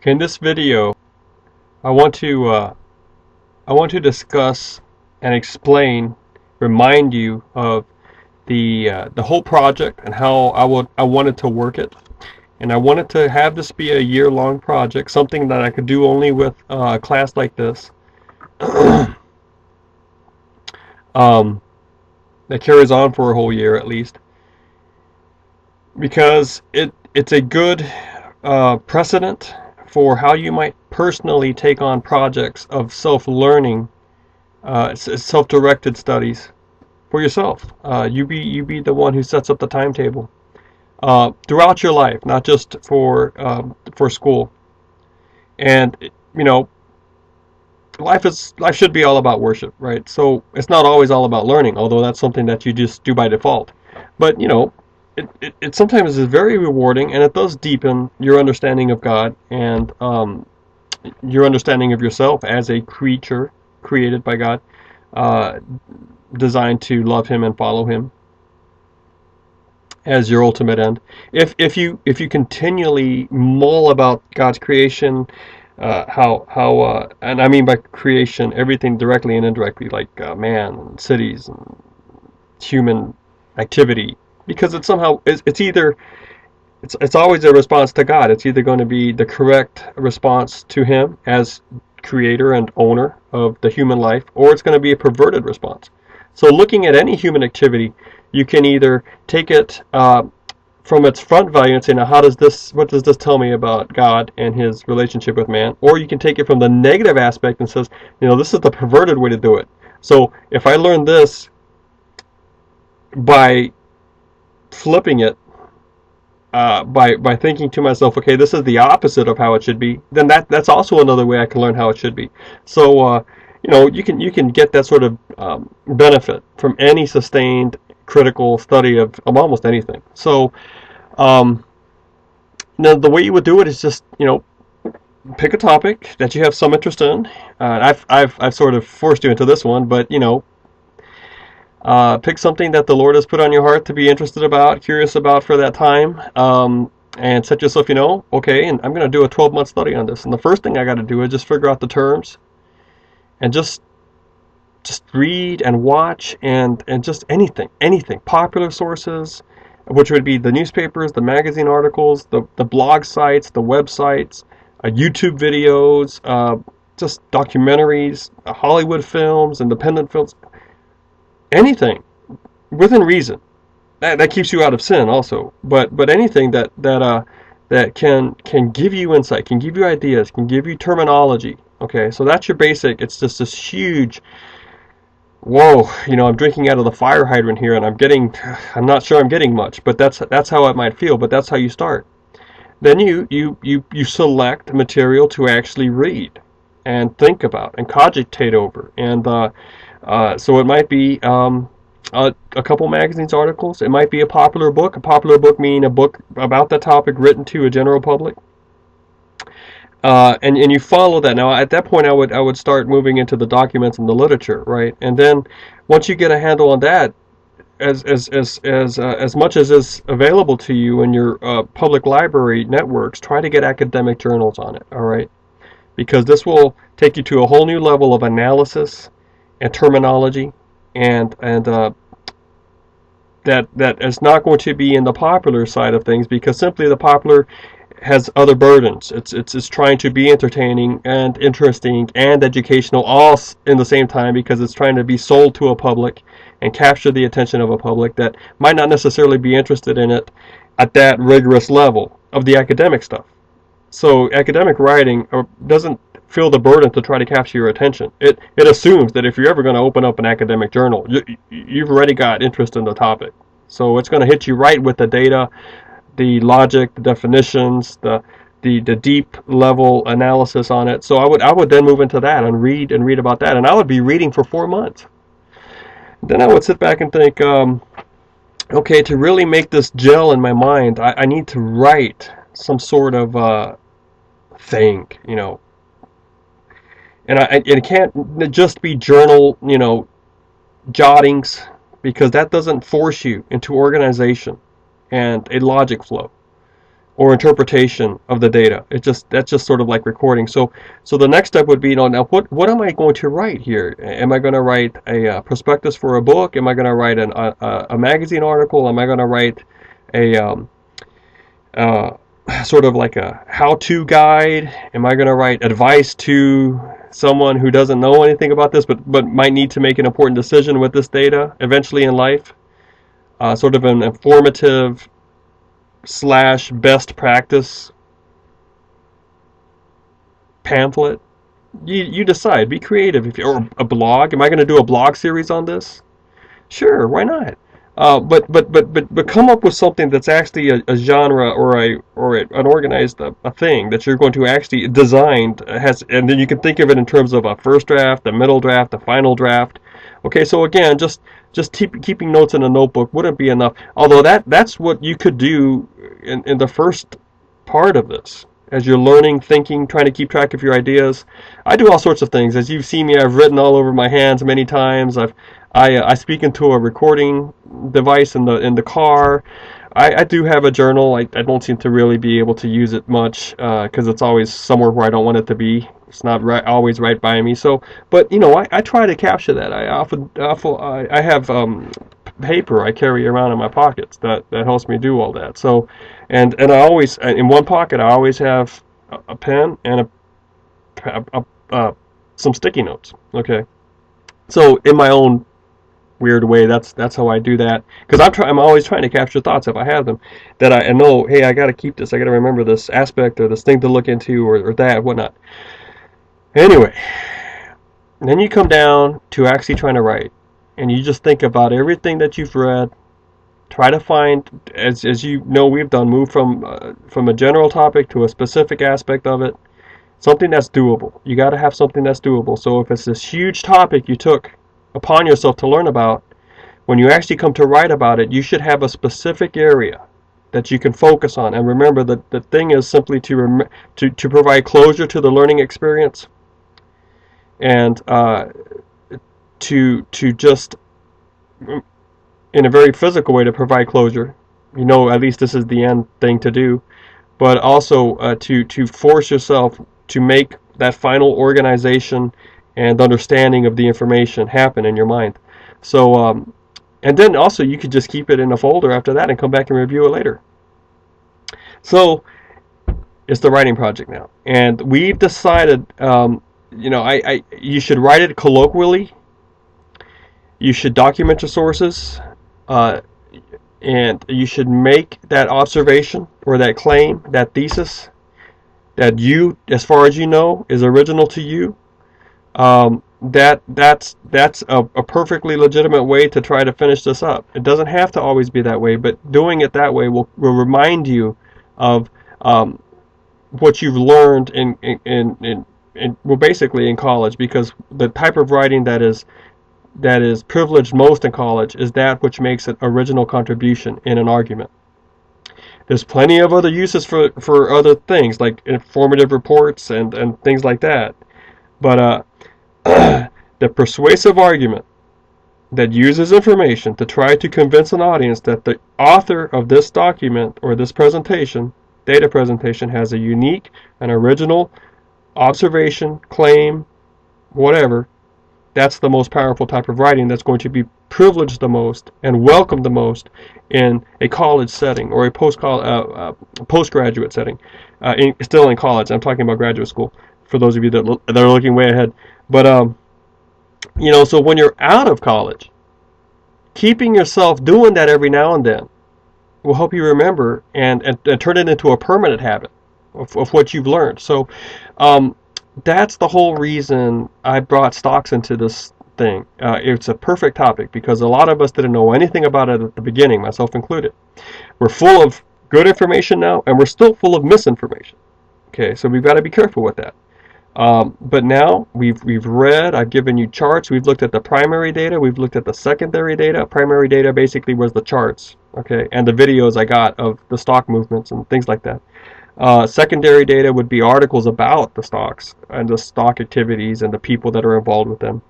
In this video, I want to discuss and explain, remind you of the whole project and how I wanted to work it, and I wanted to have this be a year-long project, something that I could do only with a class like this, um, that carries on for a whole year at least, because it's a good precedent for how you might personally take on projects of self-learning, self-directed studies for yourself. You be the one who sets up the timetable throughout your life, not just for school. And life should be all about worship, right? So it's not always all about learning, although that's something that you just do by default. But it sometimes is very rewarding, and it does deepen your understanding of God and your understanding of yourself as a creature created by God, uh, designed to love Him and follow Him as your ultimate end. If you continually mull about God's creation, how and I mean by creation everything directly and indirectly, like man, cities, and human activity, because it's either it's always a response to God. It's either going to be the correct response to Him as creator and owner of the human life, or it's going to be a perverted response. So looking at any human activity, you can either take it from its front value and say, now what does this tell me about God and His relationship with man? Or you can take it from the negative aspect and says, this is the perverted way to do it. So if I learn this by flipping it, by thinking to myself, okay, this is the opposite of how it should be, then that's also another way I can learn how it should be. So you can get that sort of benefit from any sustained critical study of almost anything. So now the way you would do it is just pick a topic that you have some interest in. I've sort of forced you into this one, but pick something that the Lord has put on your heart to be interested about, curious about for that time, and set yourself, okay, and I'm going to do a 12-month study on this. And the first thing I got to do is just figure out the terms, and just read and watch and just anything, popular sources, which would be the newspapers, the magazine articles, the blog sites, the websites, YouTube videos, just documentaries, Hollywood films, independent films. Anything within reason that keeps you out of sin also, but anything that can give you insight, can give you ideas, can give you terminology. Okay, so that's your basic. It's just this huge, whoa, I'm drinking out of the fire hydrant here, and I'm not sure I'm getting much, but that's how it might feel. But that's how you start. Then you select material to actually read and think about and cogitate over, and so it might be a couple magazines articles. It might be a popular book. A popular book meaning a book about the topic written to a general public. And you follow that. Now at that point I would start moving into the documents and the literature, right? And then once you get a handle on that, as much as is available to you in your public library networks, try to get academic journals on it, all right? Because this will take you to a whole new level of analysis and terminology, and that is not going to be in the popular side of things, because simply the popular has other burdens. It's trying to be entertaining and interesting and educational all in the same time, because it's trying to be sold to a public and capture the attention of a public that might not necessarily be interested in it at that rigorous level of the academic stuff. So academic writing doesn't feel the burden to try to capture your attention. It assumes that if you're ever going to open up an academic journal, you've already got interest in the topic. So it's going to hit you right with the data, the logic, the definitions, the deep level analysis on it. So I would then move into that and read about that, and I would be reading for 4 months. Then I would sit back and think, okay, to really make this gel in my mind, I need to write some sort of thing, and it can't just be journal, jottings, because that doesn't force you into organization and a logic flow. or interpretation of the data. That's just sort of like recording. So the next step would be, now what am I going to write here? Am I going to write a prospectus for a book? Am I going to write a magazine article? Am I going to write a sort of like a how-to guide? Am I going to write advice to someone who doesn't know anything about this, but might need to make an important decision with this data eventually in life? Sort of an informative / best practice pamphlet. You decide. Be creative. Or a blog. Am I going to do a blog series on this? Sure, why not? But come up with something that's actually a genre or an organized a thing that you're going to actually design and then you can think of it in terms of a first draft, a middle draft, a final draft. Okay, so again, just keeping notes in a notebook wouldn't be enough. Although that's what you could do in the first part of this. As you're learning, thinking, trying to keep track of your ideas. I do all sorts of things. As you've seen me, I've written all over my hands many times. I speak into a recording device in the car. I do have a journal. I don't seem to really be able to use it much because it's always somewhere where I don't want it to be. It's not always right by me. So, but I try to capture that. I have paper I carry around in my pockets that helps me do all that. So, and I always in one pocket I always have a pen and some sticky notes. Okay, so in my own weird way, that's how I do that, because I'm always trying to capture thoughts if I have them that I know, hey, I got to keep this, I got to remember this aspect or this thing to look into or that whatnot. Anyway, then you come down to actually trying to write, and you just think about everything that you've read. Try to find, as you know we've done, move from a general topic to a specific aspect of it, something that's doable. You got to have something that's doable. So if it's this huge topic you took upon yourself to learn about, when you actually come to write about it, you should have a specific area that you can focus on. And remember that the thing is simply to provide closure to the learning experience, and to just in a very physical way to provide closure. At least this is the end thing to do, but also to force yourself to make that final organization and understanding of the information happen in your mind. So, and then also you could just keep it in a folder after that and come back and review it later. So, it's the writing project now, and we've decided, you should write it colloquially. You should document your sources, and you should make that observation or that claim, that thesis, that you, as far as you know, is original to you. That's a perfectly legitimate way to try to finish this up. It doesn't have to always be that way, but doing it that way will remind you of what you've learned well, basically in college, because the type of writing that is privileged most in college is that which makes an original contribution in an argument. There's plenty of other uses for other things, like informative reports and things like that. But the persuasive argument that uses information to try to convince an audience that the author of this document or this presentation, data presentation, has a unique and original observation, claim, whatever, that's the most powerful type of writing that's going to be privileged the most and welcomed the most in a college setting or a postgraduate setting. Still in college, I'm talking about graduate school, for those of you that are looking way ahead. But, so when you're out of college, keeping yourself doing that every now and then will help you remember and turn it into a permanent habit of what you've learned. So that's the whole reason I brought stocks into this thing. It's a perfect topic because a lot of us didn't know anything about it at the beginning, myself included. We're full of good information now, and we're still full of misinformation. Okay, so we've got to be careful with that. But now we've read, I've given you charts, we've looked at the primary data, we've looked at the secondary data. Primary data basically was the charts, okay, and the videos I got of the stock movements and things like that. Secondary data would be articles about the stocks and the stock activities and the people that are involved with them.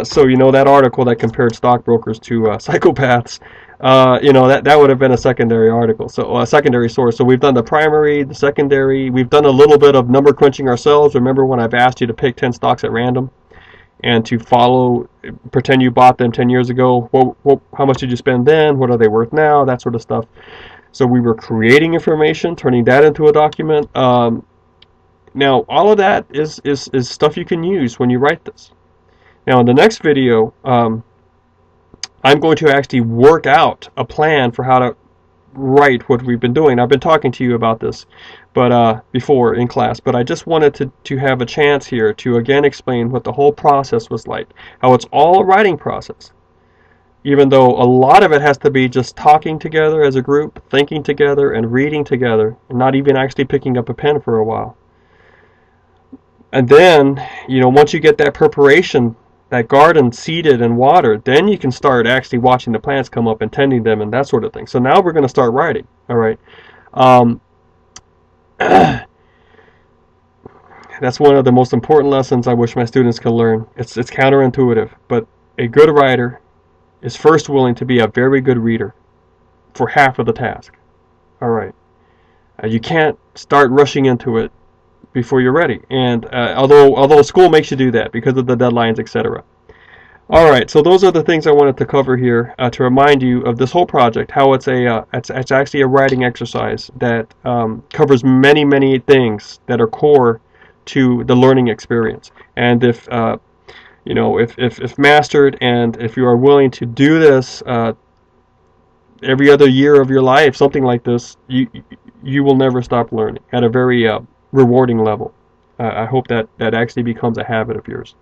So that article that compared stockbrokers to psychopaths, that would have been a secondary article, so a secondary source. So we've done the primary, the secondary. We've done a little bit of number crunching ourselves. Remember when I've asked you to pick 10 stocks at random and to pretend you bought them 10 years ago. How much did you spend then? What are they worth now? That sort of stuff. So we were creating information, turning that into a document. Now, all of that is stuff you can use when you write this. Now, in the next video, I'm going to actually work out a plan for how to write what we've been doing. I've been talking to you about this before in class, but I just wanted to have a chance here to again explain what the whole process was like, how it's all a writing process. Even though a lot of it has to be just talking together as a group, thinking together, and reading together, and not even actually picking up a pen for a while. And then, once you get that preparation, that garden seeded and watered, then you can start actually watching the plants come up and tending them and that sort of thing. So now we're going to start writing. All right. That's one of the most important lessons I wish my students could learn. It's counterintuitive, but a good writer is first willing to be a very good reader for half of the task. All right. You can't start rushing into it before you're ready. And although school makes you do that because of the deadlines, etc. All right, so those are the things I wanted to cover here to remind you of this whole project. How it's it's actually a writing exercise that covers many things that are core to the learning experience. And if mastered, and if you are willing to do this every other year of your life, something like this, you will never stop learning at a very rewarding level. I hope that actually becomes a habit of yours.